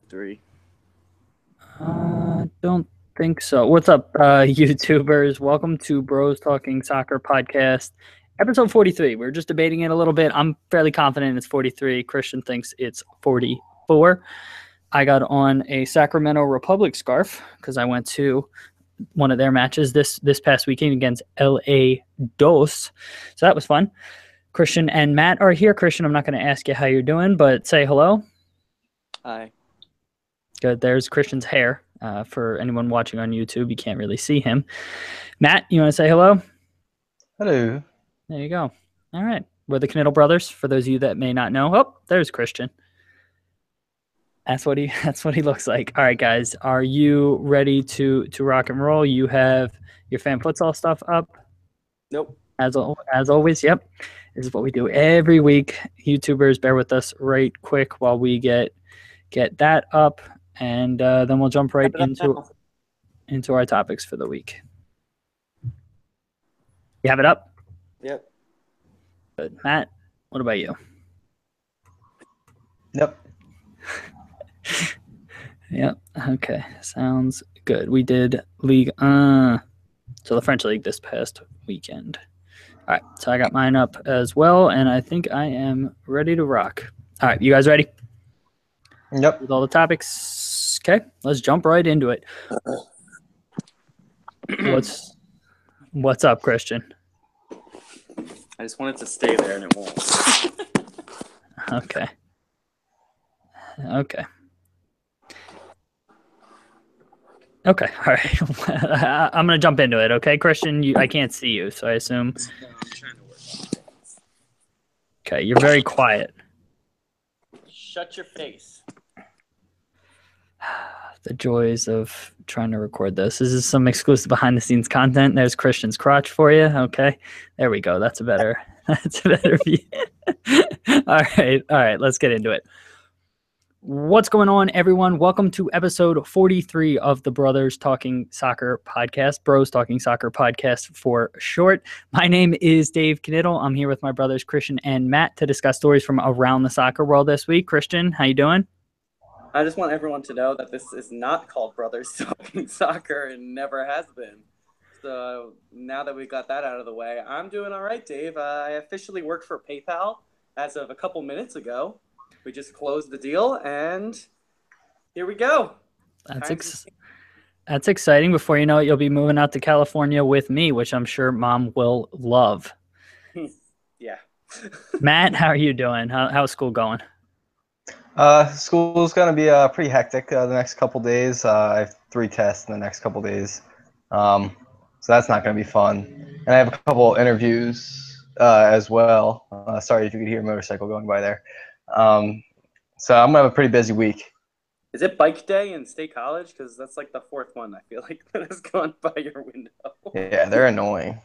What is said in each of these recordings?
3. Don't think so. What's up, YouTubers? Welcome to Bros Talking Soccer Podcast, episode 43. We're just debating it a little bit. I'm fairly confident it's 43. Christian thinks it's 44. I got on a Sacramento Republic scarf because I went to one of their matches this past weekend against LA Dos. So that was fun. Christian and Matt are here. Christian, I'm not going to ask you how you're doing, but say hello. Hi. Good. There's Christian's hair. For anyone watching on YouTube, you can't really see him. Matt, you want to say hello? Hello. There you go. All right. We're the Knittle brothers, for those of you that may not know. Oh, there's Christian. That's what he looks like. All right, guys. Are you ready to rock and roll? You have your fan futsal stuff up? Nope. As always, yep. This is what we do every week. YouTubers, bear into us right quick while we get that up, and then we'll jump right into our topics for the week. You have it up? Yep. Good. Matt, what about you? Yep. Yep. Okay. Sounds good. We did Ligue 1. So the French League this past weekend. All right. So I got mine up as well, and I think I am ready to rock. All right. You guys ready? Yep. With all the topics. Okay. Let's jump right into it. What's up, Christian? I just wanted to stay there and it won't. Okay. All right. I'm going to jump into it, okay? Christian, I can't see you, so I assume. No, I'm trying to work on it. Okay, you're very quiet. Shut your face. The joys of trying to record this. This is some exclusive behind-the-scenes content. There's Christian's crotch for you, okay? There we go. That's a better view. All right. Let's get into it. What's going on, everyone? Welcome to episode 43 of the Brothers Talking Soccer Podcast, Bros Talking Soccer Podcast for short. My name is Dave Knittle. I'm here with my brothers Christian and Matt to discuss stories from around the soccer world this week. Christian, how you doing? I just want everyone to know that this is not called Brothers Talking Soccer and never has been. So now that we got that out of the way, I'm doing all right, Dave. I officially work for PayPal as of a couple minutes ago. We just closed the deal, and here we go. That's exciting. Before you know it, you'll be moving out to California with me, which I'm sure Mom will love. Yeah. Matt, how are you doing? How's school going? School's going to be pretty hectic the next couple days. I have 3 tests in the next couple days, so that's not going to be fun. And I have a couple interviews as well. Sorry if you could hear a motorcycle going by there. So I'm gonna have a pretty busy week. Is it bike day in State College? Because that's like the 4th one I feel like that has gone by your window. Yeah, they're annoying.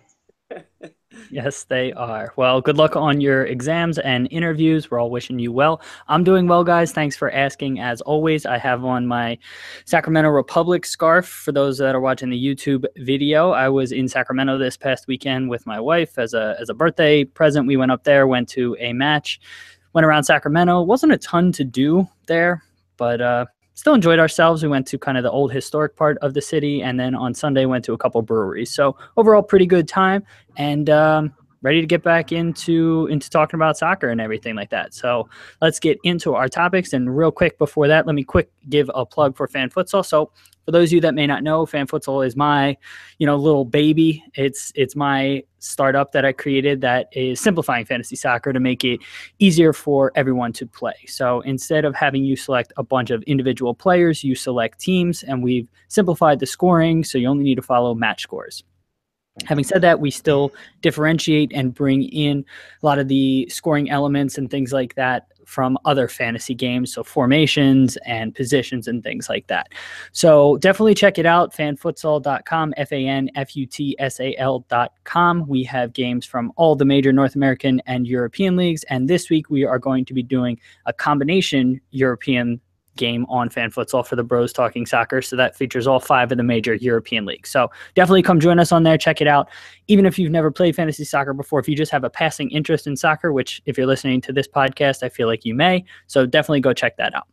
Yes, they are. Well, good luck on your exams and interviews. We're all wishing you well. I'm doing well, guys. Thanks for asking. As always, I have on my Sacramento Republic scarf. For those that are watching the YouTube video, I was in Sacramento this past weekend with my wife as a birthday present. We went up there, went to a match. Went around Sacramento. Wasn't a ton to do there, but still enjoyed ourselves. We went to kind of the old historic part of the city, and then on Sunday went to a couple breweries. So overall, pretty good time, and ready to get back into talking about soccer and everything like that. So let's get into our topics. And real quick before that, let me give a plug for Fan Futsal. So for those of you that may not know, Fan Futsal is my, little baby. It's my startup that I created that is simplifying fantasy soccer to make it easier for everyone to play. So instead of having you select a bunch of individual players, you select teams, and we've simplified the scoring, so you only need to follow match scores. Having said that, we still differentiate and bring in a lot of the scoring elements and things like that from other fantasy games, so formations and positions and things like that. So definitely check it out, fanfutsal.com, fanfutsal.com. We have games from all the major North American and European leagues, and this week we are going to be doing a combination European game on Fan Futsal for the Bros Talking Soccer. So that features all 5 of the major European leagues. So definitely come join us on there. Check it out. Even if you've never played fantasy soccer before, if you just have a passing interest in soccer, which if you're listening to this podcast, I feel like you may. So definitely go check that out.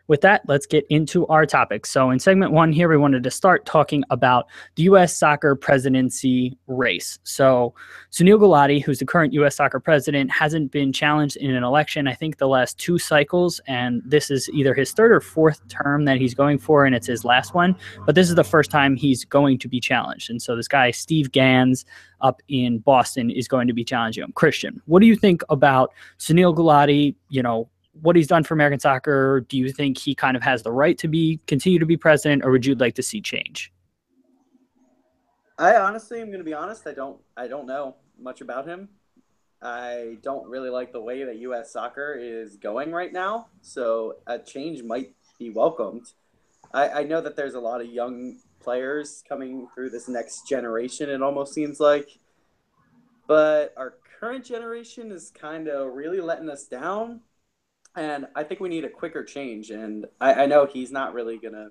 with that, let's get into our topic. So in segment 1 here, we wanted to start talking about the U.S. soccer presidency race. So Sunil Gulati, who's the current U.S. soccer president, hasn't been challenged in an election, I think, the last 2 cycles, and this is either his 3rd or 4th term that he's going for, and it's his last one. But this is the first time he's going to be challenged. And so this guy, Steve Gans, up in Boston, is going to be challenging him. Christian, what do you think about Sunil Gulati, what he's done for American soccer? Do you think he kind of has the right to continue to be president, or would you like to see change? I honestly am going to be honest. I don't know much about him. I don't really like the way that U.S. soccer is going right now, so a change might be welcomed. I know that there's a lot of young players coming through this next generation, it almost seems like, but our current generation is kind of really letting us down. And I think we need a quicker change. And I know he's not really going to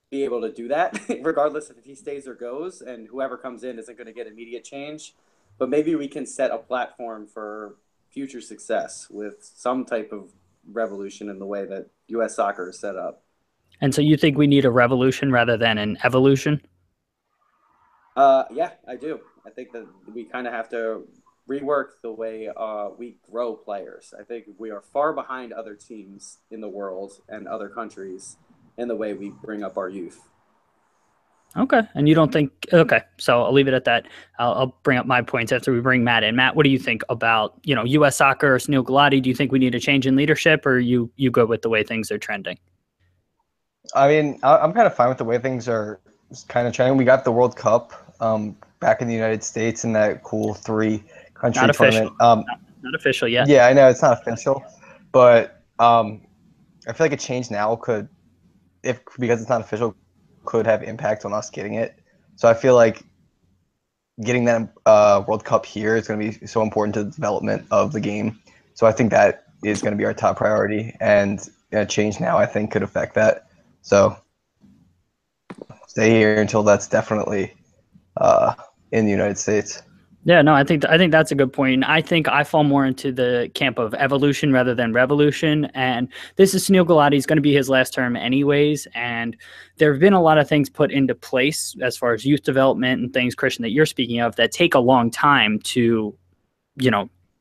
be able to do that, regardless if he stays or goes. And whoever comes in isn't going to get immediate change. But maybe we can set a platform for future success with some type of revolution in the way that U.S. soccer is set up. And so you think we need a revolution rather than an evolution? Yeah, I do. I think that we kind of have to rework the way we grow players. I think we are far behind other teams in the world and other countries in the way we bring up our youth. Okay. And you don't think, okay, so I'll leave it at that. I'll bring up my points after we bring Matt in. Matt, what do you think about, U.S. soccer, Sunil Gulati? Do you think we need a change in leadership, or you go with the way things are trending? I mean, I'm kind of fine with the way things are kind of trending. We got the World Cup back in the United States in that cool 3-country not tournament. Official. Not official yet. Yeah, I know it's not official, but I feel like a change now could, because it's not official, could have impact on us getting it. So I feel like getting that World Cup here is going to be so important to the development of the game. So I think that is going to be our top priority, and a change now I think could affect that. So stay here until that's definitely in the United States. Yeah, no, I think that's a good point. I think I fall more into the camp of evolution rather than revolution. And this is Sunil Gulati's going to be his last term anyways. And there have been a lot of things put into place as far as youth development and things, Christian, that you're speaking of, that take a long time to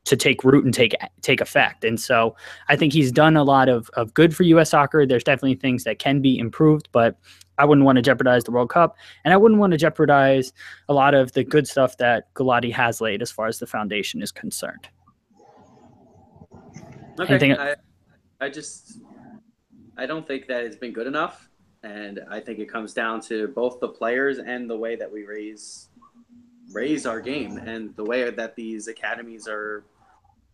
take root and take effect. And so I think he's done a lot of good for U.S. soccer. There's definitely things that can be improved, but I wouldn't want to jeopardize the World Cup, and I wouldn't want to jeopardize a lot of the good stuff that Gulati has laid as far as the foundation is concerned. Okay, I don't think that it's been good enough, and I think it comes down to both the players and the way that we raise our game, and the way that these academies are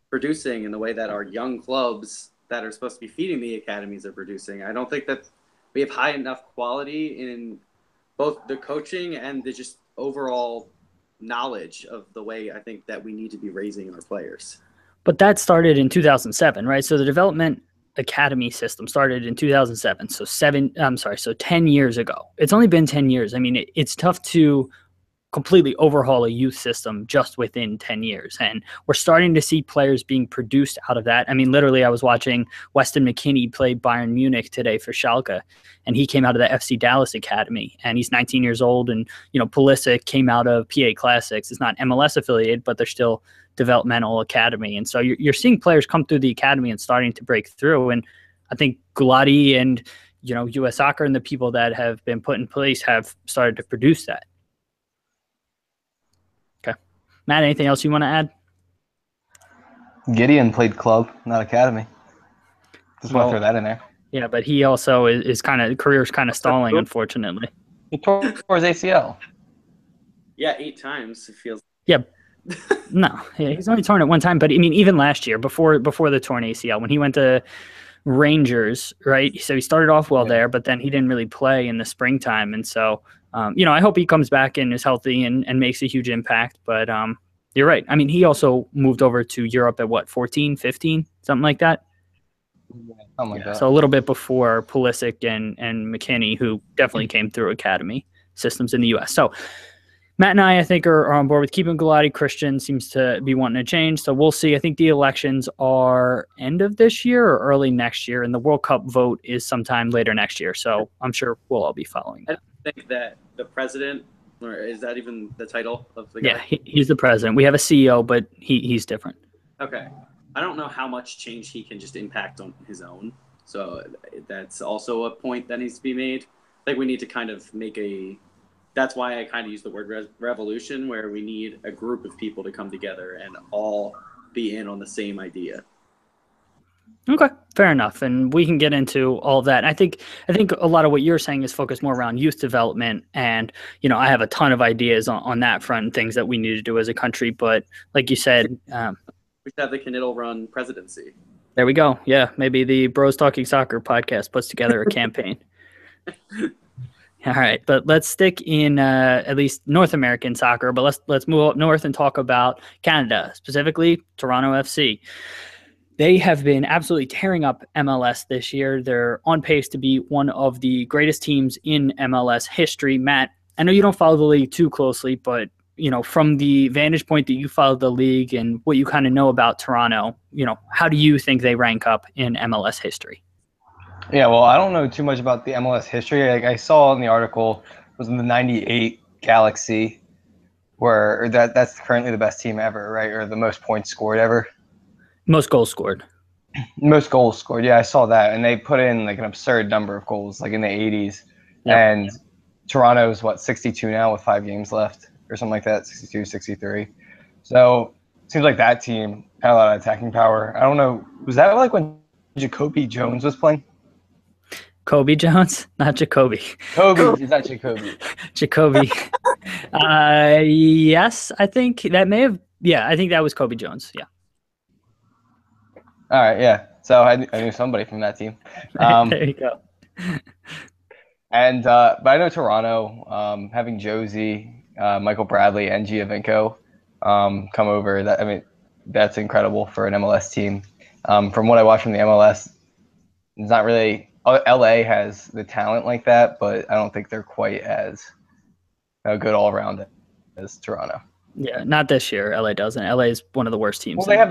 producing, and the way that our young clubs that are supposed to be feeding the academies are producing. I don't think that we have high enough quality in both the coaching and the just overall knowledge of the way I think that we need to be raising our players. But that started in 2007, right? So the development academy system started in 2007. So 10 years ago. It's only been 10 years. I mean, it's tough to completely overhaul a youth system just within 10 years. And we're starting to see players being produced out of that. I mean, literally, I was watching Weston McKennie play Bayern Munich today for Schalke, and he came out of the FC Dallas Academy, and he's 19 years old. And, Pulisic came out of PA Classics. It's not MLS affiliated, but they're still developmental academy. And so you're seeing players come through the academy and starting to break through. And I think Gulati and, U.S. soccer and the people that have been put in place have started to produce that. Matt, anything else you want to add? Gideon played club, not academy. Just want to throw that in there. Yeah, but he also is career's kind of stalling, unfortunately. He tore his ACL. Yeah, 8 times it feels. Yeah. No, he's only torn it 1 time. But I mean, even last year, before the torn ACL, when he went to Rangers, right? So he started off well there, but then he didn't really play in the springtime, and so. I hope he comes back and is healthy and makes a huge impact. But you're right. I mean, he also moved over to Europe at 14, 15, something like that? Yeah, something like that. So a little bit before Pulisic and McKennie, who definitely came through academy systems in the U.S. So, Matt and I think, are on board with keeping Galati. Christian seems to be wanting to change. So we'll see. I think the elections are end of this year or early next year, and the World Cup vote is sometime later next year. So I'm sure we'll all be following that. I think that the president, or is that even the title of the guy? Yeah, he's the president. We have a CEO, but he's different. Okay. I don't know how much change he can just impact on his own. So that's also a point that needs to be made. I think we need to kind of make that's why I kind of use the word revolution, where we need a group of people to come together and all be in on the same idea. Okay, fair enough. And we can get into all of that. I think a lot of what you're saying is focused more around youth development. And, I have a ton of ideas on that front and things that we need to do as a country. But like you said, we should have the Knittel run presidency. There we go. Yeah, maybe the Bros Talking Soccer podcast puts together a campaign. All right, but let's stick in at least North American soccer. But let's move up north and talk about Canada, specifically Toronto FC. They have been absolutely tearing up MLS this year. They're on pace to be one of the greatest teams in MLS history. Matt, I know you don't follow the league too closely, but from the vantage point that you follow the league and what you kind of know about Toronto, how do you think they rank up in MLS history? Yeah, well, I don't know too much about the MLS history. Like I saw in the article, it was in the '98 Galaxy, where that's currently the best team ever, right? Or the most points scored ever. Most goals scored. Most goals scored. Yeah, I saw that, and they put in like an absurd number of goals, like in the '80s. Yep. And Toronto's 62 now with 5 games left, or something like that, 62, 63. So it seems like that team had a lot of attacking power. I don't know, was that like when Jacoby Jones was playing? Kobe Jones, not Jacoby. Kobe, is that Jacoby? Jacoby. Yes, I think that may have. Yeah, I think that was Kobe Jones. Yeah. All right. Yeah. So I knew somebody from that team. There you go. And but I know Toronto, having Josie, Michael Bradley, and Giovinco come over. That's incredible for an MLS team. From what I watch from the MLS, it's not really. LA has the talent like that, but I don't think they're quite as good all around as Toronto. Yeah, not this year. LA doesn't. LA is one of the worst teams. Well, they have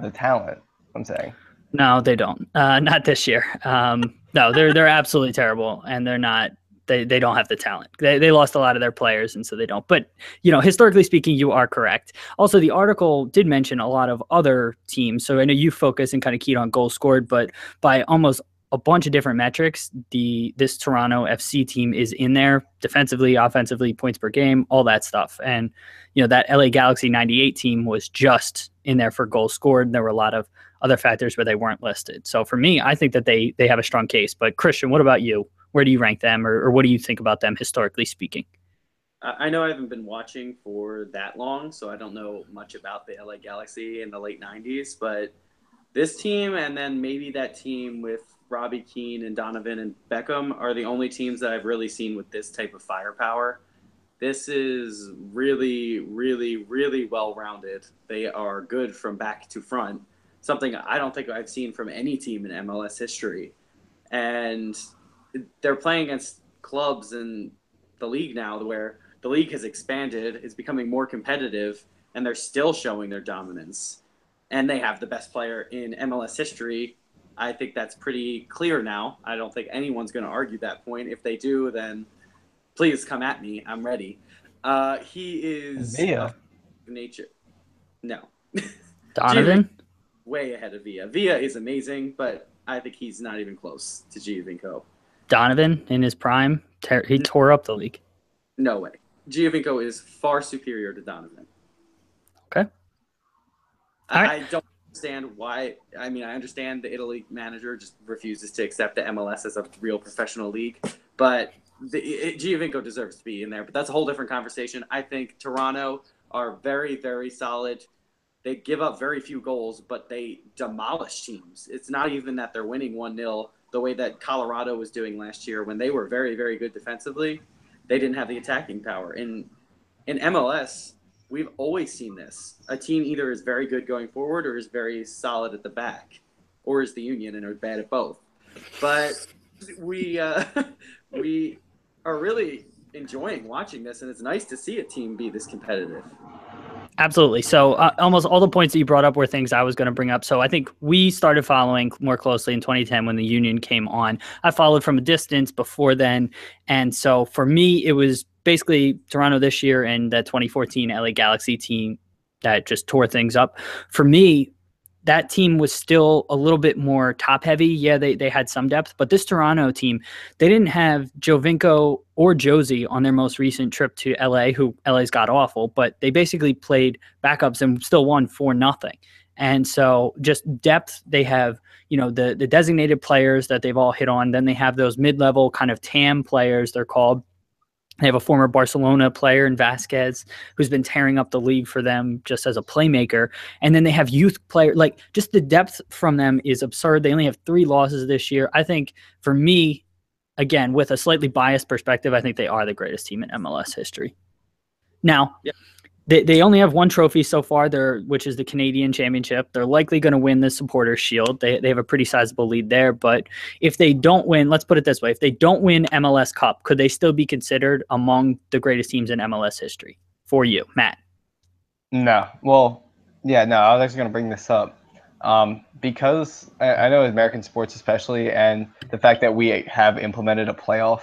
the talent. I'm saying. No, they don't. Not this year. No, they're absolutely terrible, and they're not. They don't have the talent. They lost a lot of their players, and so they don't. But historically speaking, you are correct. Also, the article did mention a lot of other teams. So I know you focus and kind of keyed on goals scored, but by almost a bunch of different metrics, this Toronto FC team is in there defensively, offensively, points per game, all that stuff. And that LA Galaxy '98 team was just in there for goals scored. There were a lot of other factors where they weren't listed. So for me, I think that they have a strong case. But Christian, what about you? Where do you rank them, or what do you think about them historically speaking? I know I haven't been watching for that long, so I don't know much about the LA Galaxy in the late '90s. But this team, and then maybe that team with Robbie Keane and Donovan and Beckham, are the only teams that I've really seen with this type of firepower. This is really, really, really well-rounded. They are good from back to front, something I don't think I've seen from any team in MLS history. And they're playing against clubs in the league now where the league has expanded, it's becoming more competitive, and they're still showing their dominance. And they have the best player in MLS history. I think that's pretty clear now. I don't think anyone's going to argue that point. If they do, then please come at me. I'm ready. He is Villa. Nature. No. Donovan? Way ahead of Villa. Villa is amazing, but I think he's not even close to Giovinco. Donovan in his prime, he tore up the league. No way. Giovinco is far superior to Donovan. Okay. I don't understand why. I understand the Italy manager just refuses to accept the MLS as a real professional league, but Giovinco deserves to be in there. But that's a whole different conversation. I think Toronto are very, very solid. They give up very few goals, but they demolish teams. It's not even that they're winning 1-0 the way that Colorado was doing last year when they were very, very good defensively. They didn't have the attacking power. In MLS, we've always seen this. A team either is very good going forward or is very solid at the back, or is the Union and are bad at both. But we are really enjoying watching this, and it's nice to see a team be this competitive. Absolutely. So almost all the points that you brought up were things I was going to bring up. So I think we started following more closely in 2010 when the Union came on. I followed from a distance before then. And so for me, it was basically Toronto this year and the 2014 LA Galaxy team that just tore things up. For me, that team was still a little bit more top heavy. Yeah, they had some depth, but this Toronto team, they didn't have Jovinko or Josie on their most recent trip to LA, who LA's got awful, but they basically played backups and still won 4-0. And so just depth, they have, the designated players that they've all hit on. Then they have those mid-level kind of TAM players, they're called. They have a former Barcelona player in Vasquez who's been tearing up the league for them just as a playmaker. And then they have youth players. Like, just the depth from them is absurd. They only have 3 losses this year. I think for me, again, with a slightly biased perspective, I think they are the greatest team in MLS history. Now, yeah. They only have 1 trophy so far, which is the Canadian Championship. They're likely going to win the Supporters' Shield. They have a pretty sizable lead there. But if they don't win, let's put it this way, if they don't win MLS Cup, could they still be considered among the greatest teams in MLS history for you, Matt? No. Well, yeah, no, I was actually going to bring this up. Because I know American sports especially, and the fact that we have implemented a playoff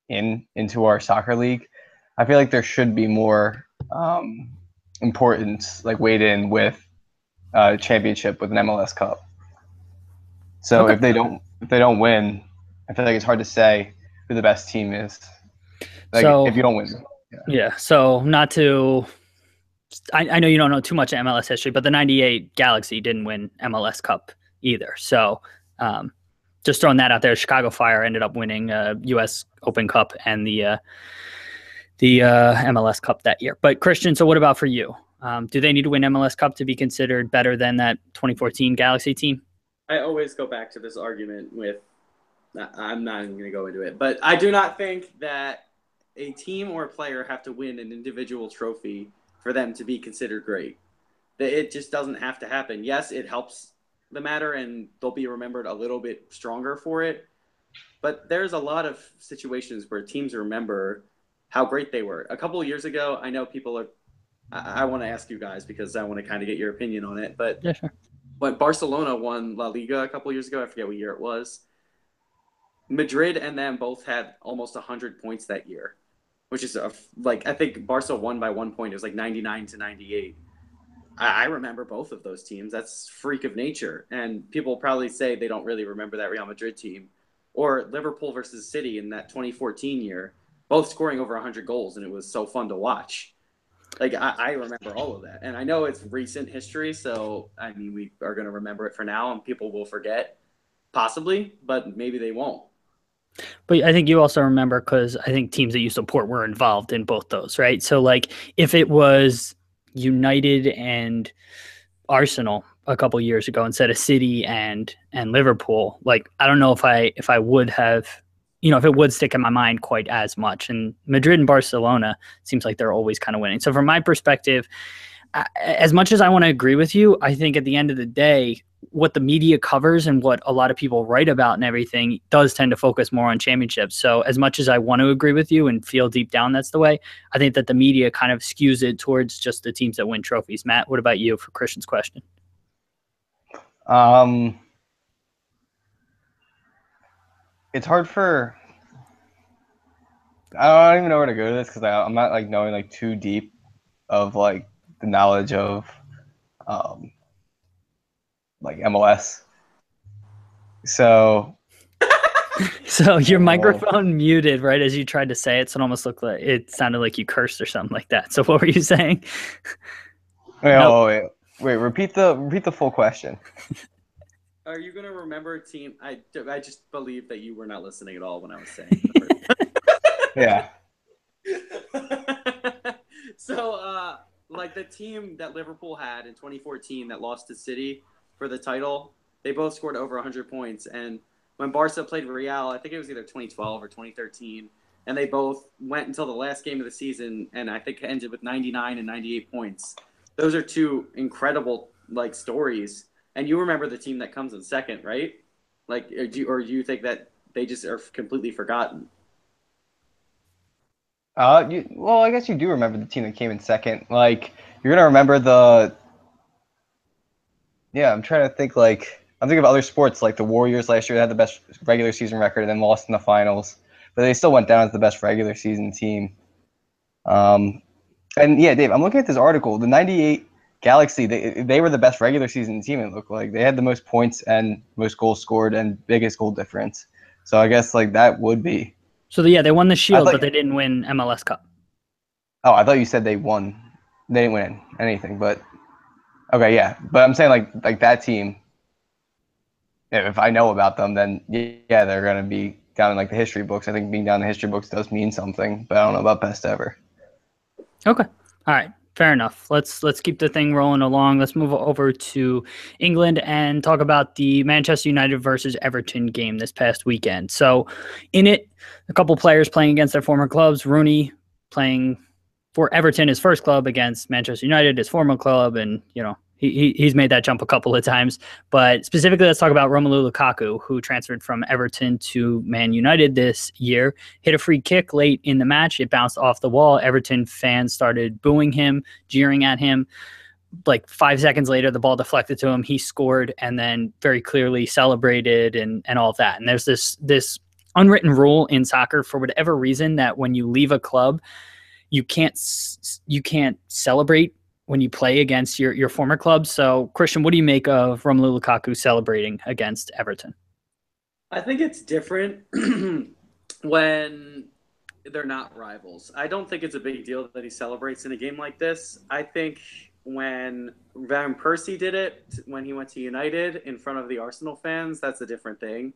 into our soccer league, I feel like there should be more importance weighed in with championship with an MLS Cup. So okay. if they don't win, I feel like it's hard to say who the best team is. So if you don't win. Yeah. So not to, I know you don't know too much of MLS history, but the '98 Galaxy didn't win MLS Cup either. So just throwing that out there, Chicago Fire ended up winning U.S. Open Cup and the MLS Cup that year. But Christian, so what about for you? Do they need to win MLS Cup to be considered better than that 2014 Galaxy team? I always go back to this argument with, I'm not even going to go into it, but I do not think that a team or a player have to win an individual trophy for them to be considered great. It just doesn't have to happen. Yes, it helps the matter, and they'll be remembered a little bit stronger for it. But there's a lot of situations where teams remember how great they were. A couple of years ago, I know people are – I want to ask you guys because I want to kind of get your opinion on it. But yeah, sure. When Barcelona won La Liga a couple of years ago, I forget what year it was, Madrid and them both had almost 100 points that year, which is I think Barca won by 1 point. It was 99-98. I remember both of those teams. That's freak of nature. And people probably say they don't really remember that Real Madrid team. Or Liverpool versus City in that 2014 year, both scoring over 100 goals, and it was so fun to watch. I remember all of that. And I know it's recent history, so, I mean, we are going to remember it for now, and people will forget, possibly, but maybe they won't. But I think you also remember because I think teams that you support were involved in both those, right? So, if it was United and Arsenal a couple years ago instead of City and Liverpool, I don't know if I would have, if it would stick in my mind quite as much. And Madrid and Barcelona seems like they're always kind of winning. So from my perspective, as much as I want to agree with you, I think at the end of the day, what the media covers and what a lot of people write about and everything does tend to focus more on championships. So as much as I want to agree with you and feel deep down that's the way, I think that the media kind of skews it towards just the teams that win trophies. Matt, what about you for Christian's question? It's hard for. I don't even know where to go to this because I'm not knowing too deep of the knowledge of MLS. So your microphone muted right as you tried to say it, so it almost looked like it sounded like you cursed or something like that. So what were you saying? Wait, repeat the full question. Are you going to remember a team? I just believe that you were not listening at all when I was saying. Yeah. So, the team that Liverpool had in 2014 that lost to City for the title, they both scored over 100 points. And when Barca played Real, I think it was either 2012 or 2013, and they both went until the last game of the season, and I think ended with 99 and 98 points. Those are two incredible stories. And you remember the team that comes in second, right? Or do you think that they just are completely forgotten? Well, I guess you do remember the team that came in second. Like, you're gonna remember the. Yeah, I'm trying to think. Like, I'm thinking of other sports. Like the Warriors last year had the best regular season record and then lost in the finals, but they still went down as the best regular season team. And yeah, Dave, I'm looking at this article. The '98 Galaxy, they were the best regular season team. It looked like they had the most points and most goals scored and biggest goal difference. So I guess like that would be. So yeah, they won the Shield, but they didn't win MLS Cup. Oh, I thought you said they won. They didn't win anything, but okay, yeah. But I'm saying like that team. If I know about them, then yeah, they're gonna be down in like the history books. I think being down in the history books does mean something, but I don't know about best ever. Okay. All right. Fair enough. Let's keep the thing rolling along. Let's move over to England and talk about the Manchester United versus Everton game this past weekend. So in it, a couple players playing against their former clubs. Rooney playing for Everton, his first club, against Manchester United, his former club, and he's made that jump a couple of times. But specifically, let's talk about Romelu Lukaku, who transferred from Everton to Man United this year. Hit a free kick late in the match. It bounced off the wall. Everton fans started booing him, jeering at him. Like 5 seconds later, the ball deflected to him. He scored and then very clearly celebrated and all of that. And there's this unwritten rule in soccer, for whatever reason, that when you leave a club, you can't celebrate when you play against your former club. So, Christian, what do you make of Romelu Lukaku celebrating against Everton? I think it's different when they're not rivals. I don't think it's a big deal that he celebrates in a game like this. I think when Van Persie did it, when he went to United in front of the Arsenal fans, that's a different thing.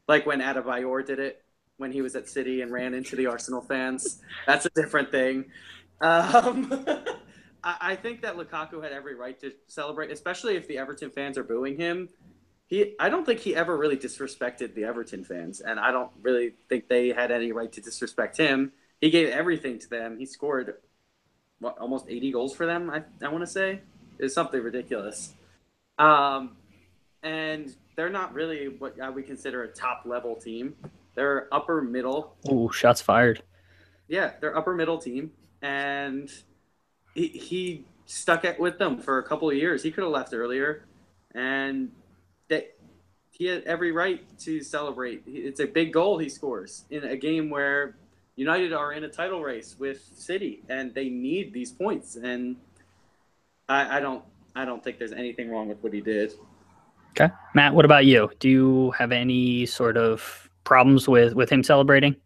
Like when Adebayor did it when he was at City and ran into the Arsenal fans, that's a different thing. I think that Lukaku had every right to celebrate, especially if the Everton fans are booing him. I don't think he ever really disrespected the Everton fans, and I don't really think they had any right to disrespect him. He gave everything to them. He scored almost 80 goals for them, I want to say. It's something ridiculous. And they're not really what I would consider a top-level team. They're upper middle. Ooh, shots fired. Yeah, they're upper middle team, and he stuck it with them for a couple of years. He could have left earlier, and he had every right to celebrate. It's a big goal he scores in a game where United are in a title race with City, and they need these points. And I don't think there's anything wrong with what he did. Okay, Matt, what about you? Do you have any sort of problems with him celebrating?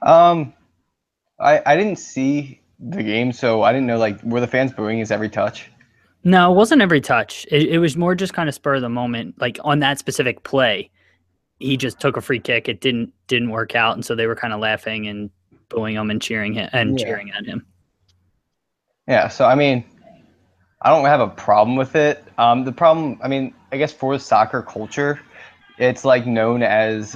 I didn't see the game, so I didn't know, like, were the fans booing his every touch? No, it wasn't every touch. It was more just kind of spur of the moment. Like on that specific play, he just took a free kick. It didn't work out, and so they were kind of laughing and booing him and cheering at him. Yeah, so I mean, I don't have a problem with it. The problem, I mean, I guess for soccer culture, it's like known as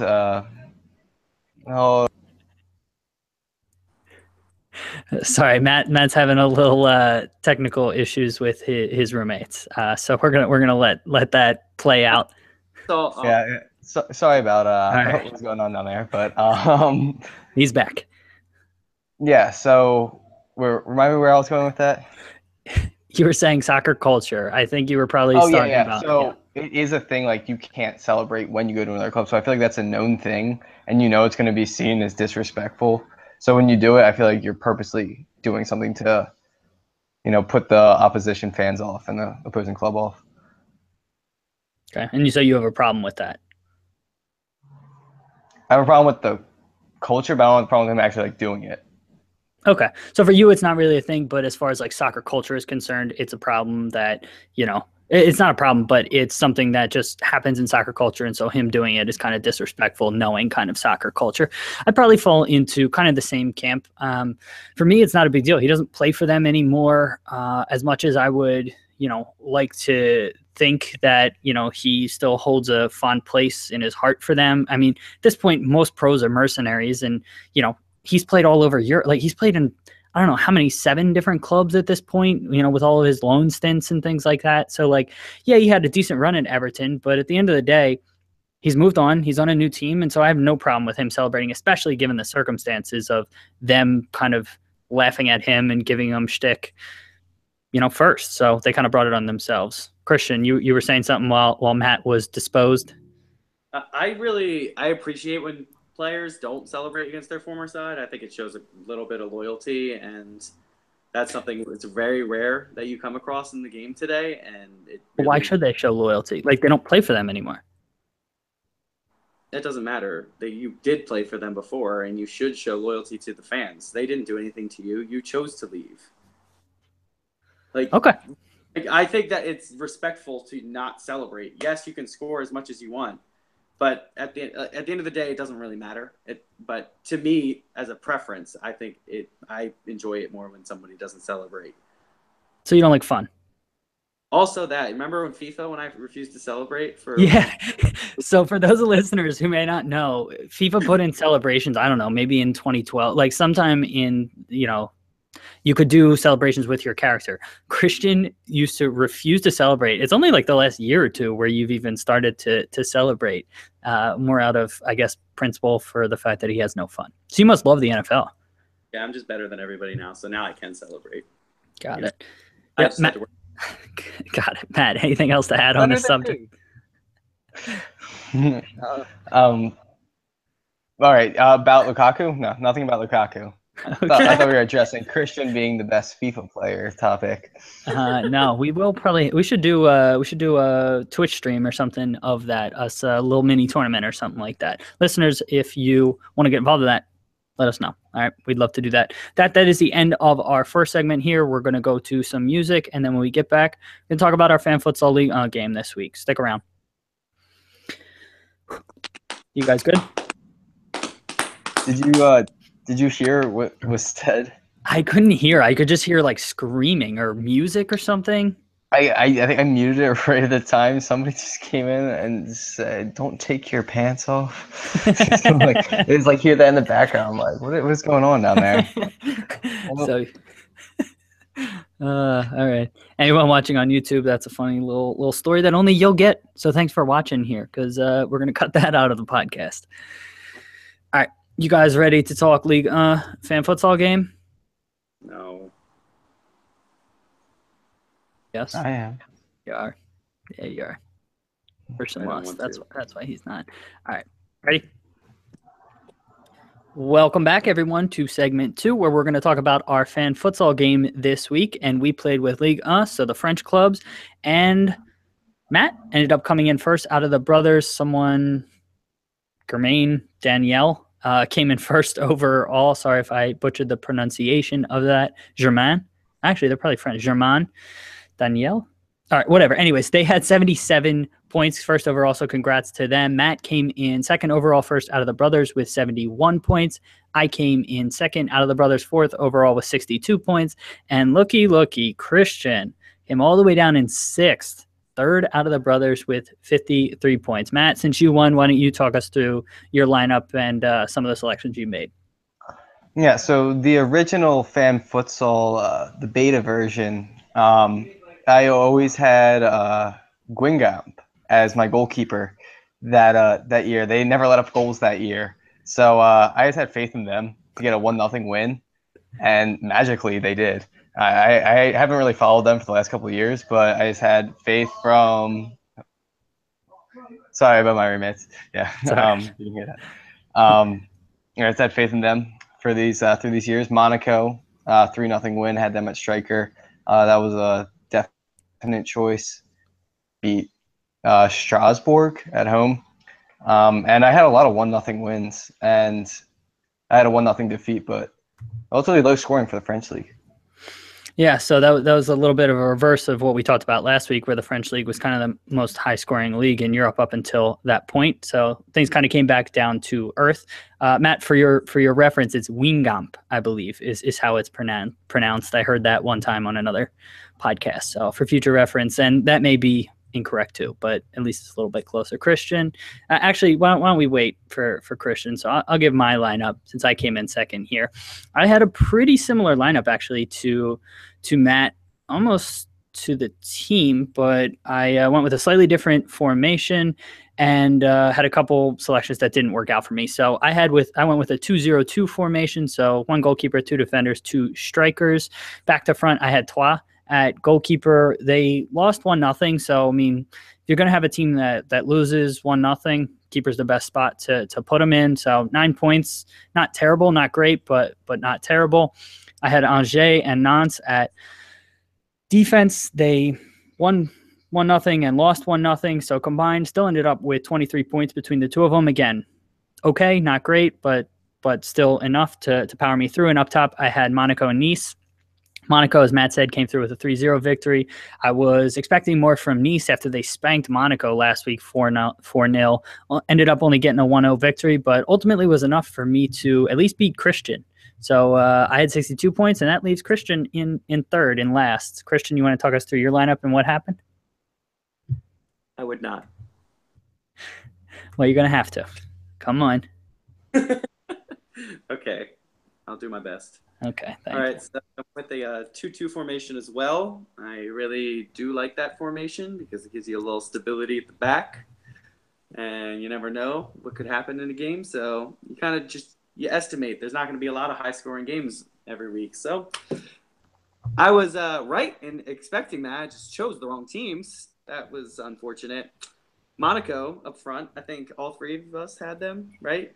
Sorry, Matt's having a little technical issues with his roommates. So we're gonna let that play out. So yeah. Sorry about what's going on down there, but he's back. Yeah. So remind me where I was going with that. You were saying soccer culture. I think you were probably talking about. So it is a thing, like you can't celebrate when you go to another club. So I feel like that's a known thing, and it's going to be seen as disrespectful. So when you do it, I feel like you're purposely doing something to, put the opposition fans off and the opposing club off. Okay, and you say you have a problem with that? I have a problem with the culture, but I don't have a problem with him actually doing it. Okay, so for you, it's not really a thing, but as far as soccer culture is concerned, it's a problem that it's not a problem, but it's something that just happens in soccer culture, and so him doing it is kind of disrespectful, knowing kind of soccer culture. I'd probably fall into kind of the same camp. For me, it's not a big deal. He doesn't play for them anymore. As much as I would, like to think that he still holds a fond place in his heart for them. I mean, at this point, most pros are mercenaries, and he's played all over Europe. Like he's played in, I don't know how many, 7 different clubs at this point, with all of his loan stints and things like that. So yeah, he had a decent run at Everton, but at the end of the day, he's moved on. He's on a new team, and so I have no problem with him celebrating, especially given the circumstances of them kind of laughing at him and giving him shtick, first. So they kind of brought it on themselves. Christian, you were saying something while Matt was disposed. I appreciate when players don't celebrate against their former side. I think it shows a little bit of loyalty, and that's something that's very rare that you come across in the game today. And Why should they show loyalty? Like, they don't play for them anymore. It doesn't matter. You did play for them before, and you should show loyalty to the fans. They didn't do anything to you. You chose to leave. Okay. I think that it's respectful to not celebrate. Yes, you can score as much as you want, but at the end of the day, it doesn't really matter. But to me, as a preference, I think I enjoy it more when somebody doesn't celebrate. So you don't like fun? Also, remember when FIFA, when I refused to celebrate for? Yeah. So for those listeners who may not know, FIFA put in celebrations. I don't know, maybe in 2012, like sometime in you could do celebrations with your character. Christian used to refuse to celebrate. It's only like the last year or two where you've even started to celebrate, more out of, I guess, principle for the fact that he has no fun. So you must love the NFL. Yeah, I'm just better than everybody now, so now I can celebrate. Got it. Yep, Matt, got it. Matt, anything else to add on this subject? All right, about Lukaku? No, nothing about Lukaku. Okay. I thought we were addressing Christian being the best FIFA player topic. No, we should do a Twitch stream or something of that, us a little mini tournament or something like that. Listeners, if you want to get involved in that, let us know. All right, we'd love to do that. That is the end of our first segment here. We're going to go to some music, and then when we get back, we're going to talk about our Fan Futsal League game this week. Stick around. You guys good? Did you hear what was said? I couldn't hear. I could just hear like screaming or music or something. I think I muted it right at the time. Somebody just came in and said, "Don't take your pants off." It was like hear that in the background. I'm like, what's going on down there? So, all right. Anyone watching on YouTube, that's a funny little story that only you'll get. So thanks for watching here, because we're gonna cut that out of the podcast. All right. You guys ready to talk League Fan Futsal game? No. Yes, I am. You are. Yeah, you are. Person lost. That's why he's not. All right. Ready? Welcome back, everyone, to segment 2, where we're going to talk about our Fan Futsal game this week. And we played with Ligue 1, so the French clubs. And Matt ended up coming in first out of the brothers. Someone, Germain, Danielle, came in first overall. Sorry if I butchered the pronunciation of that. Germain. Actually, they're probably French. Germain. Danielle. All right, whatever. Anyways, they had 77 points first overall, so congrats to them. Matt came in second overall first out of the brothers with 71 points. I came in second out of the brothers fourth overall with 62 points. And looky, Christian came all the way down in sixth, third out of the brothers with 53 points. Matt, since you won, why don't you talk us through your lineup and some of the selections you made? Yeah, so the original Fan Futsal, the beta version, I always had Guingamp as my goalkeeper that year. They never let up goals that year. So I just had faith in them to get a 1-0 win, and magically they did. I haven't really followed them for the last couple of years, but I just had faith from – sorry about my roommates. Yeah, you can hear that. I just had faith in them for these through these years. Monaco, 3-0 win, had them at striker. That was a definite choice. Beat Strasbourg at home. And I had a lot of 1-0 wins, and I had a 1-0 defeat, but relatively low scoring for the French league. Yeah, so that was a little bit of a reverse of what we talked about last week, where the French league was kind of the most high-scoring league in Europe up until that point. So things kind of came back down to earth. Matt, for your reference, it's Wingamp, I believe, is how it's pronounced. I heard that one time on another podcast. So for future reference, and that may be incorrect too, but at least it's a little bit closer. Christian, actually, why don't we wait for Christian? So I'll give my lineup since I came in second here. I had a pretty similar lineup actually to Matt, almost to the team, but I went with a slightly different formation, and had a couple selections that didn't work out for me. So I went with a 2-0-2 formation. So 1 goalkeeper, 2 defenders, 2 strikers. Back to front, I had Trois at goalkeeper. They lost 1-0. So I mean, if you're going to have a team that loses 1-0, keeper's the best spot to put them in. So 9 points, not terrible, not great, but not terrible. I had Angers and Nantes at defense. They won 1-0 and lost 1-0. So combined, still ended up with 23 points between the two of them. Again, okay, not great, but still enough to power me through. And up top, I had Monaco and Nice. Monaco, as Matt said, came through with a 3-0 victory. I was expecting more from Nice after they spanked Monaco last week 4-0. Ended up only getting a 1-0 victory, but ultimately was enough for me to at least beat Christian. So I had 62 points, and that leaves Christian in third and last. Christian, you want to talk us through your lineup and what happened? I would not. Well, you're going to have to. Come on. Okay. I'll do my best. Okay. All right. So with the 2-2 formation as well, I really do like that formation because it gives you a little stability at the back. And you never know what could happen in a game. So you kind of you estimate there's not going to be a lot of high-scoring games every week. So I was right in expecting that. I just chose the wrong teams. That was unfortunate. Monaco up front, I think all 3 of us had them, right?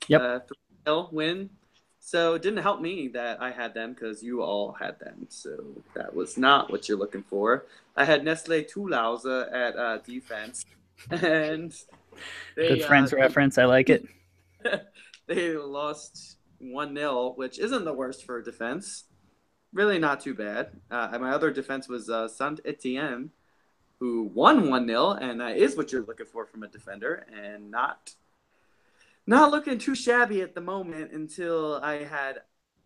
Yep. 3-0 win. So it didn't help me that I had them because you all had them. So that was not what you're looking for. I had Nestlé Toulouse at defense. And good friends reference. I like it. They lost 1-0, which isn't the worst for defense. Really not too bad. My other defense was Saint-Etienne, who won 1-0, and that is what you're looking for from a defender, and not looking too shabby at the moment until I had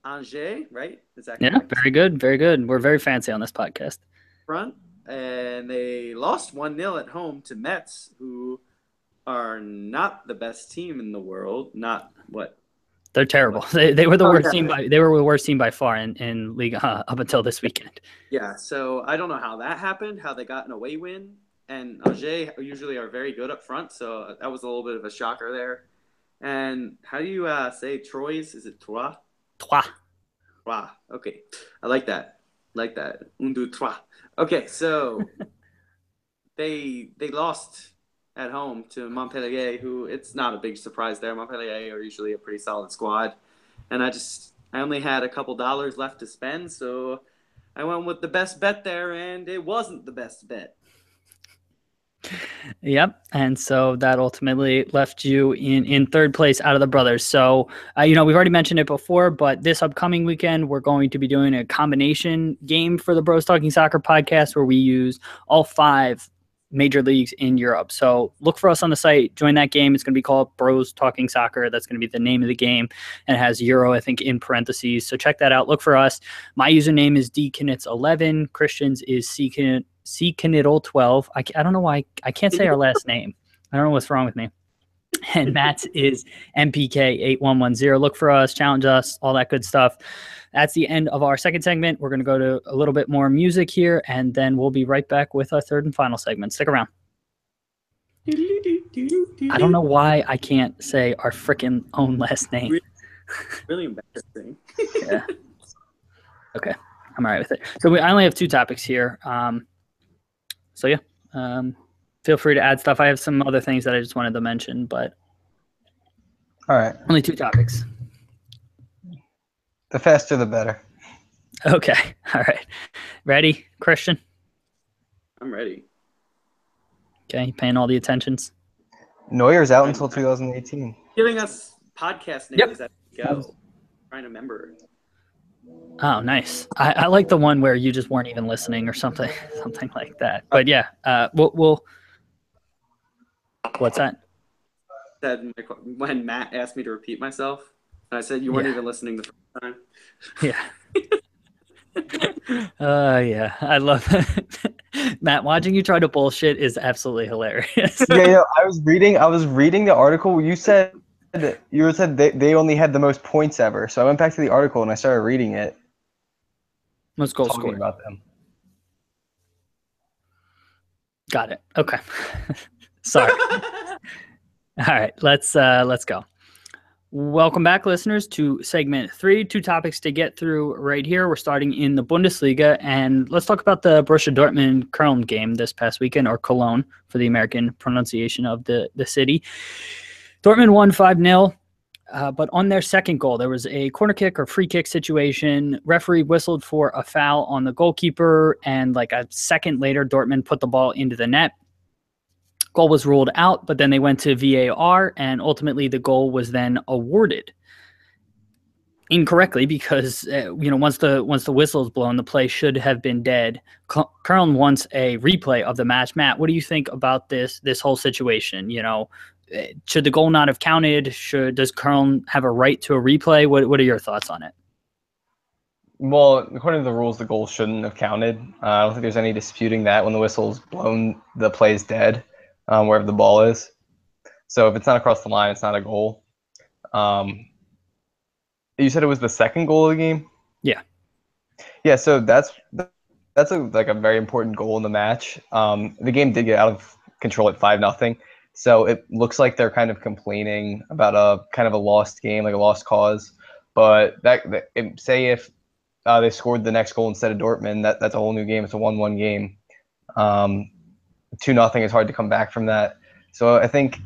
Angers, right? Is that correct? Yeah, very good, very good. We're very fancy on this podcast. Front, and they lost 1-0 at home to Metz, who are not the best team in the world. Not what? They're terrible. They were the worst team they were the worst team by far in Ligue up until this weekend. Yeah, so I don't know how that happened, how they got an away win. And Angers usually are very good up front, so that was a little bit of a shocker there. And how do you say Troyes? Is it Trois? Trois. Trois. Okay. I like that. Un, deux, trois. Okay, so they lost at home to Montpellier, who it's not a big surprise there. Montpellier are usually a pretty solid squad. And I only had a couple dollars left to spend, so I went with the best bet there, and it wasn't the best bet. Yep. And so that ultimately left you in third place out of the brothers. So, we've already mentioned it before, but this upcoming weekend, we're going to be doing a combination game for the Bros Talking Soccer podcast where we use all 5 major leagues in Europe. So look for us on the site, join that game. It's going to be called Bros Talking Soccer. That's going to be the name of the game, and it has Euro, I think, in parentheses. So check that out. Look for us. My username is dknits11. Christian's is cknitl12. I don't know why I can't say our last name. I don't know what's wrong with me. And Matt's is mpk8110. Look for us, challenge us, all that good stuff. That's the end of our second segment. We're going to go to a little bit more music here, and then we'll be right back with our third and final segment. Stick around. I don't know why I can't say our freaking own last name. Really embarrassing. Yeah. Okay. I'm all right with it. So I only have 2 topics here. Feel free to add stuff. I have some other things that I just wanted to mention, but all right. Only 2 topics. The faster, the better. Okay. All right. Ready, Christian? I'm ready. Okay. You paying all the attentions? Neuer's out until 2018. Giving us podcast names as we go. Trying to remember. Oh, nice. I like the one where you just weren't even listening or something like that. But yeah, we'll what's that? Said when Matt asked me to repeat myself, and I said you weren't even listening the first time. Yeah. Yeah. I love that. Matt, watching you try to bullshit is absolutely hilarious. Yeah, I was reading the article where you said they only had the most points ever. So I went back to the article and I started reading it. Most goals scored about them. Got it. Okay. Sorry. All right, let's go. Welcome back, listeners, to segment 3. 2 topics to get through right here. We're starting in the Bundesliga, and let's talk about the Borussia Dortmund-Köln game this past weekend, or Cologne for the American pronunciation of the city. Dortmund won 5-0, but on their second goal, there was a corner kick or free kick situation. Referee whistled for a foul on the goalkeeper, and like a second later, Dortmund put the ball into the net. Goal was ruled out, but then they went to VAR, and ultimately the goal was then awarded incorrectly because once the whistle is blown, the play should have been dead. Köln wants a replay of the match. Matt, what do you think about this whole situation? Should the goal not have counted? Does Köln have a right to a replay? What are your thoughts on it? Well, according to the rules, the goal shouldn't have counted. I don't think there's any disputing that. When the whistle's blown, the play's dead. Wherever the ball is. So if it's not across the line, it's not a goal. You said it was the second goal of the game? Yeah. Yeah, so that's a very important goal in the match. The game did get out of control at 5-0. So it looks like they're kind of complaining about a kind of a lost game, like a lost cause. But say if they scored the next goal instead of Dortmund, that's a whole new game. It's a 1-1 game. 2-0 is hard to come back from that. So I think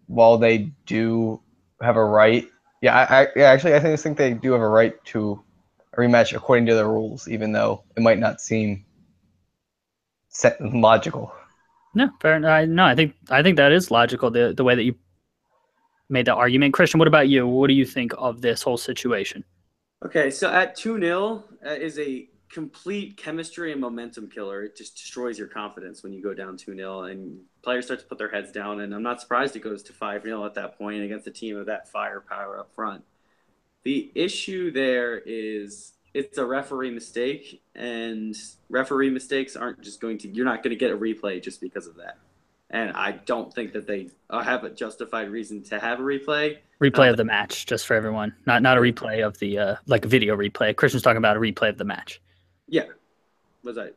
while they do have a right, I think they do have a right to a rematch according to the rules, even though it might not seem logical. No, fair. No, I think that is logical. The way that you made that argument, Christian. What about you? What do you think of this whole situation? Okay, so at 2-0 is a complete chemistry and momentum killer. It just destroys your confidence when you go down 2-0 and players start to put their heads down. And I'm not surprised it goes to 5-0 at that point against a team of that firepower up front. The issue there is it's a referee mistake, and referee mistakes you're not going to get a replay just because of that. And I don't think that they have a justified reason to have a replay. Replay of the match, just for everyone. Not a replay of the like a video replay. Christian's talking about a replay of the match. Yeah. Was I?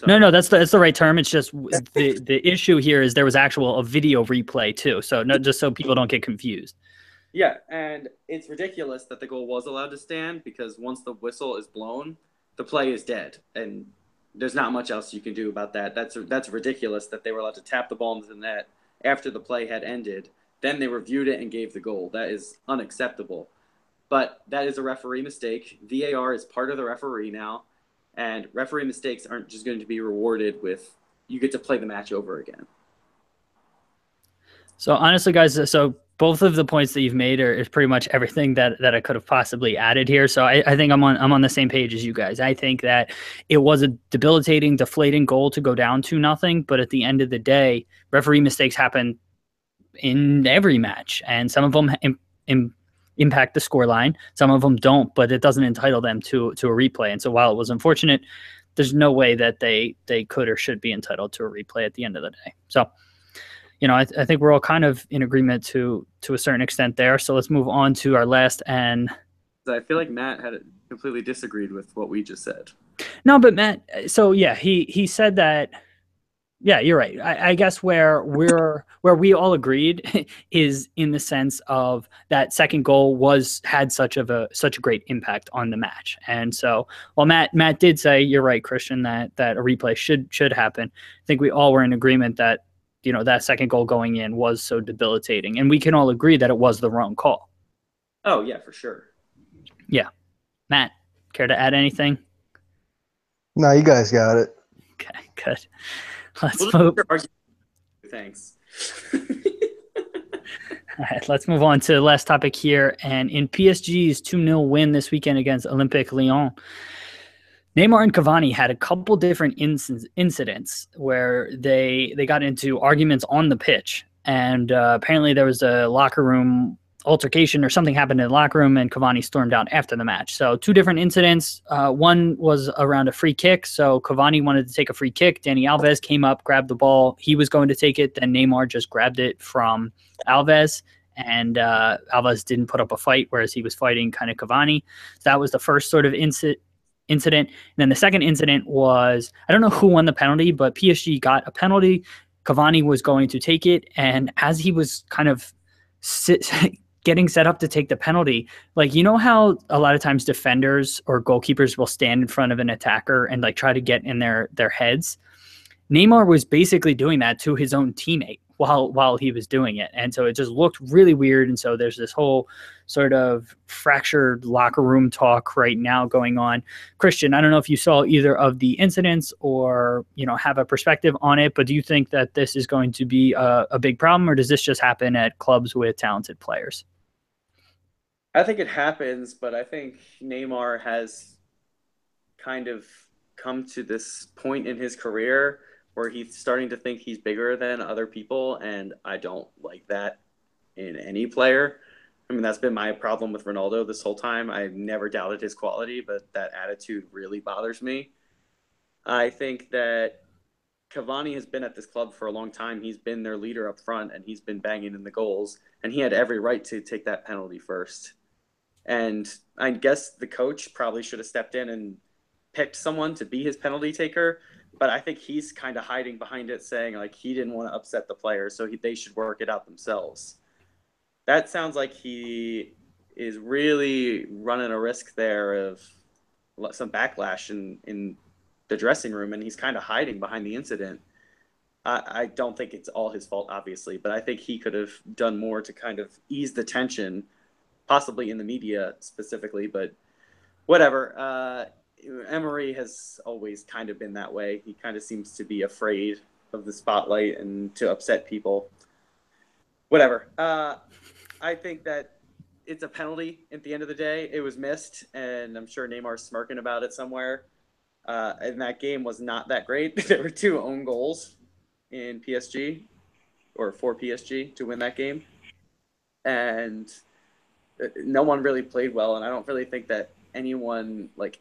Sorry. No, that's the right term. It's just the issue here is there was a video replay too. So just so people don't get confused. Yeah, and it's ridiculous that the goal was allowed to stand because once the whistle is blown, the play is dead, and there's not much else you can do about that. That's ridiculous that they were allowed to tap the ball into the net after the play had ended. Then they reviewed it and gave the goal. That is unacceptable. But that is a referee mistake. VAR is part of the referee now. And referee mistakes aren't just going to be rewarded with you get to play the match over again. So honestly, guys, both of the points that you've made is pretty much everything that I could have possibly added here. So I think I'm on the same page as you guys. I think that it was a debilitating, deflating goal to go down 2-0. But at the end of the day, referee mistakes happen in every match, and some of them impact the scoreline. Some of them don't, but it doesn't entitle them to a replay. And so while it was unfortunate, there's no way that they could or should be entitled to a replay at the end of the day. So, I think we're all kind of in agreement to a certain extent there. So let's move on to our last. And I feel like Matt had completely disagreed with what we just said. No, but Matt, so yeah, he said that. Yeah, you're right. I guess where we all agreed is in the sense of that second goal had such a great impact on the match. And so while Matt did say, you're right, Christian, that a replay should happen, I think we all were in agreement that that second goal going in was so debilitating, and we can all agree that it was the wrong call. Oh yeah, for sure. Yeah, Matt, care to add anything? No, you guys got it. Okay, good. Let's move. Thanks. All right, let's move on to the last topic here. And in PSG's 2-0 win this weekend against Olympique Lyon, Neymar and Cavani had a couple different incidents where they got into arguments on the pitch. And apparently there was a locker room altercation or something happened in the locker room, and Cavani stormed out after the match. So 2 different incidents. One was around a free kick. So Cavani wanted to take a free kick. Dani Alves came up, grabbed the ball. He was going to take it. Then Neymar just grabbed it from Alves, and Alves didn't put up a fight, whereas he was fighting kind of Cavani. So that was the first sort of incident. And then the second incident was, I don't know who won the penalty, but PSG got a penalty. Cavani was going to take it, and as he was kind of getting set up to take the penalty, like, you know how a lot of times defenders or goalkeepers will stand in front of an attacker and like try to get in their heads? Neymar was basically doing that to his own teammate while he was doing it. And so it just looked really weird. And so there's this whole sort of fractured locker room talk right now going on. Christian, I don't know if you saw either of the incidents or, you know, have a perspective on it, but do you think that this is going to be a big problem, or does this just happen at clubs with talented players? I think it happens, but I think Neymar has kind of come to this point in his career where he's starting to think he's bigger than other people, and I don't like that in any player. I mean, that's been my problem with Ronaldo this whole time. I've never doubted his quality, but that attitude really bothers me. I think that Cavani has been at this club for a long time. He's been their leader up front, and he's been banging in the goals, and he had every right to take that penalty first. And I guess the coach probably should have stepped in and picked someone to be his penalty taker, but I think he's kind of hiding behind it, saying like he didn't want to upset the players, so they should work it out themselves. That sounds like he is really running a risk there of some backlash in the dressing room, and he's kind of hiding behind the incident. I don't think it's all his fault, obviously, but I think he could have done more to kind of ease the tension, possibly in the media specifically, but whatever. Emery has always kind of been that way. He kind of seems to be afraid of the spotlight and to upset people. Whatever. I think that it's a penalty at the end of the day. It was missed, and I'm sure Neymar's smirking about it somewhere. And that game was not that great. There were 2 own goals in PSG, or for PSG to win that game. And no one really played well, and I don't really think that anyone like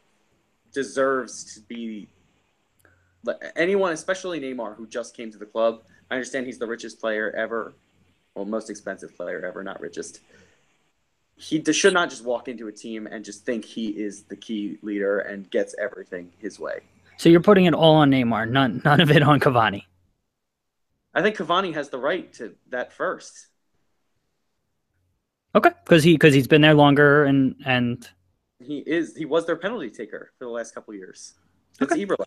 deserves to be anyone, especially Neymar, who just came to the club. I understand he's the richest player ever, well, most expensive player ever, not richest. He should not just walk into a team and just think he is the key leader and gets everything his way. So you're putting it all on Neymar, none of it on Cavani. I think Cavani has the right to that first. Okay, because he's been there longer and he was their penalty taker for the last couple of years. It's okay. Ibra. All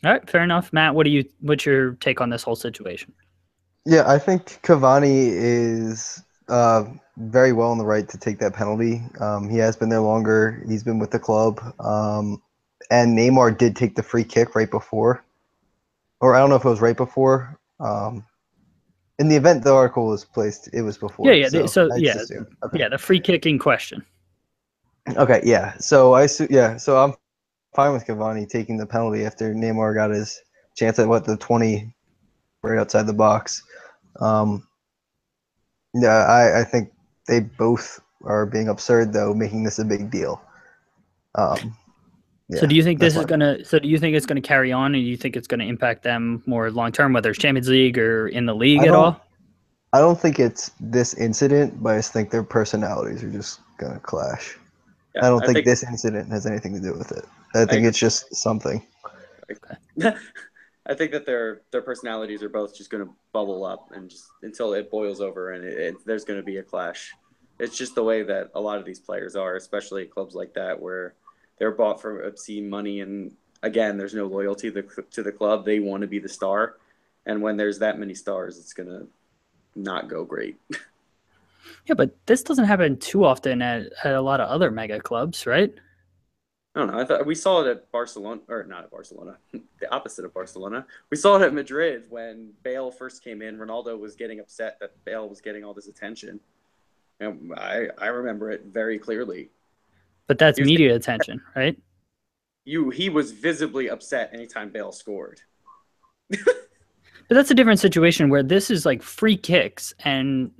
right, fair enough. Matt, what's your take on this whole situation? Yeah, I think Cavani is very well in the right to take that penalty. He has been there longer. He's been with the club. And Neymar did take the free kick right before. Or I don't know if it was right before. In the event the article was placed, it was before. Yeah. So the free kick in question. Okay, yeah. So I'm fine with Cavani taking the penalty after Neymar got his chance at the 20 right outside the box. I think they both are being absurd though, making this a big deal. So do you think it's gonna carry on, and do you think it's gonna impact them more long term, whether it's Champions League or in the league at all? I don't think it's this incident, but I just think their personalities are just gonna clash. Yeah, I don't think this incident has anything to do with it. I think it's just something. Okay. I think that their personalities are both just going to bubble up, and just until it boils over, and there's going to be a clash. It's just the way that a lot of these players are, especially at clubs like that where they're bought for obscene money, and again, there's no loyalty to the club. They want to be the star, and when there's that many stars, it's going to not go great. Yeah, but this doesn't happen too often at a lot of other mega clubs, right? I don't know. I thought we saw it at Barcelona, or not at Barcelona, the opposite of Barcelona. We saw it at Madrid when Bale first came in. Ronaldo was getting upset that Bale was getting all this attention. And I remember it very clearly. But that's media attention, right? He was visibly upset anytime Bale scored. But that's a different situation where this is like free kicks and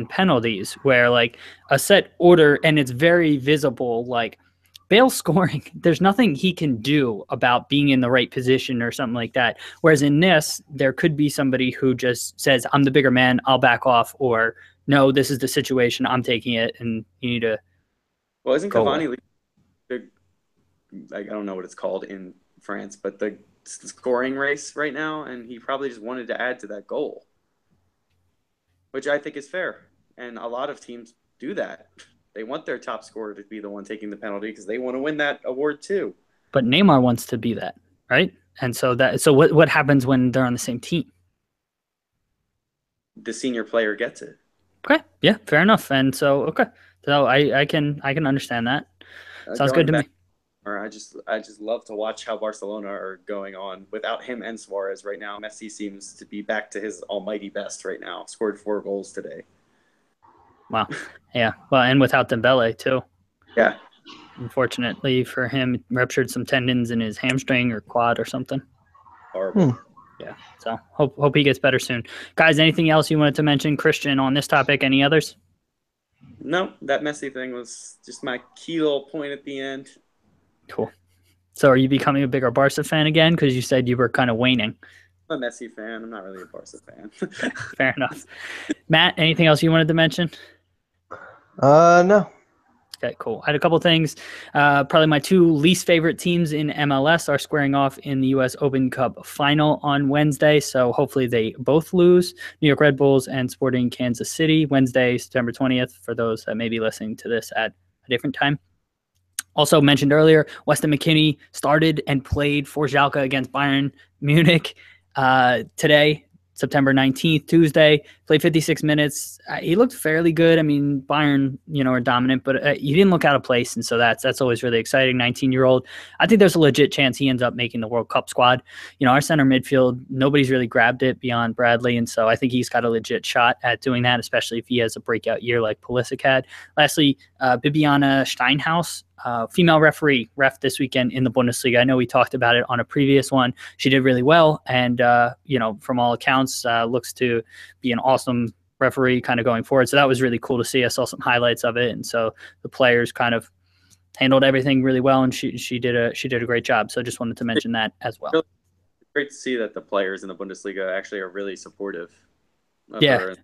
penalties, where like a set order, and it's very visible, like Bale scoring, there's nothing he can do about being in the right position or something like that. Whereas in this, there could be somebody who just says, I'm the bigger man, I'll back off, or no, this is the situation, I'm taking it, and you need to. Well, isn't Cavani I don't know what it's called in France, but the scoring race right now, and he probably just wanted to add to that goal, which I think is fair. And a lot of teams do that. They want their top scorer to be the one taking the penalty because they want to win that award too. But Neymar wants to be that, right? And so what happens when they're on the same team? The senior player gets it. Okay, yeah, fair enough. And so I can understand that. Sounds good to me. I just love to watch how Barcelona are going on without him and Suarez right now. Messi seems to be back to his almighty best right now. Scored 4 goals today. Wow. Yeah. Well, and without Dembele too. Yeah. Unfortunately for him, ruptured some tendons in his hamstring or quad or something. Horrible. Yeah. So hope he gets better soon. Guys, anything else you wanted to mention, Christian, on this topic? Any others? No, that Messi thing was just my key little point at the end. Cool. So are you becoming a bigger Barca fan again? Because you said you were kind of waning. I'm a Messi fan. I'm not really a Barca fan. Fair enough. Matt, anything else you wanted to mention? No. Okay, cool. I had a couple things. Probably my 2 least favorite teams in MLS are squaring off in the U.S. Open Cup final on Wednesday, so hopefully they both lose. New York Red Bulls and Sporting Kansas City, Wednesday, September 20th, for those that may be listening to this at a different time. Also mentioned earlier, Weston McKennie started and played for Schalke against Bayern Munich today, September 19th, Tuesday. Played 56 minutes. He looked fairly good. I mean, Bayern, are dominant, but he didn't look out of place, and so that's always really exciting. 19-year-old. I think there's a legit chance he ends up making the World Cup squad. Our center midfield, nobody's really grabbed it beyond Bradley, and so I think he's got a legit shot at doing that, especially if he has a breakout year like Pulisic had. Lastly, Bibiana Steinhaus, female ref this weekend in the Bundesliga. I know we talked about it on a previous one. She did really well, and from all accounts, looks to be an awesome referee kind of going forward. So that was really cool to see. I saw some highlights of it, and so the players kind of handled everything really well, and she did a great job. So just wanted to mention that as well. Really great to see that the players in the Bundesliga actually are really supportive of yeah her.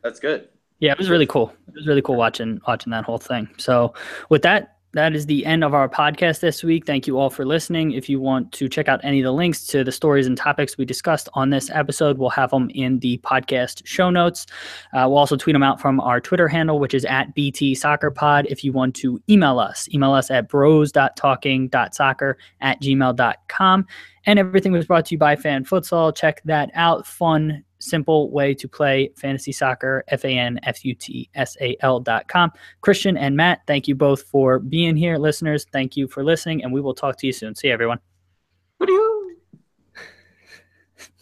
That's good. Yeah, it was really cool. It was really cool watching that whole thing. So with that is the end of our podcast this week. Thank you all for listening. If you want to check out any of the links to the stories and topics we discussed on this episode, we'll have them in the podcast show notes. We'll also tweet them out from our Twitter handle, which is at BTSoccerPod. If you want to email us at bros.talking.soccer@gmail.com. And everything was brought to you by Fan Futsal. Check that out. Fun, simple way to play fantasy soccer, FANFUTSAL.com. Christian and Matt, thank you both for being here. Listeners, thank you for listening, and we will talk to you soon. See you, everyone.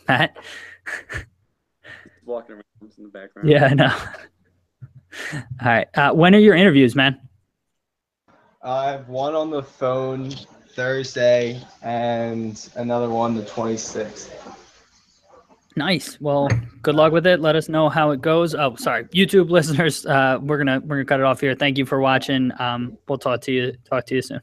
Matt? Walking around in the background. Yeah, I know. All right. When are your interviews, man? I have one on the phone Thursday and another one the 26th. Nice. Well, good luck with it. Let us know how it goes. Oh, sorry, YouTube listeners. We're gonna cut it off here. Thank you for watching. We'll talk to you soon.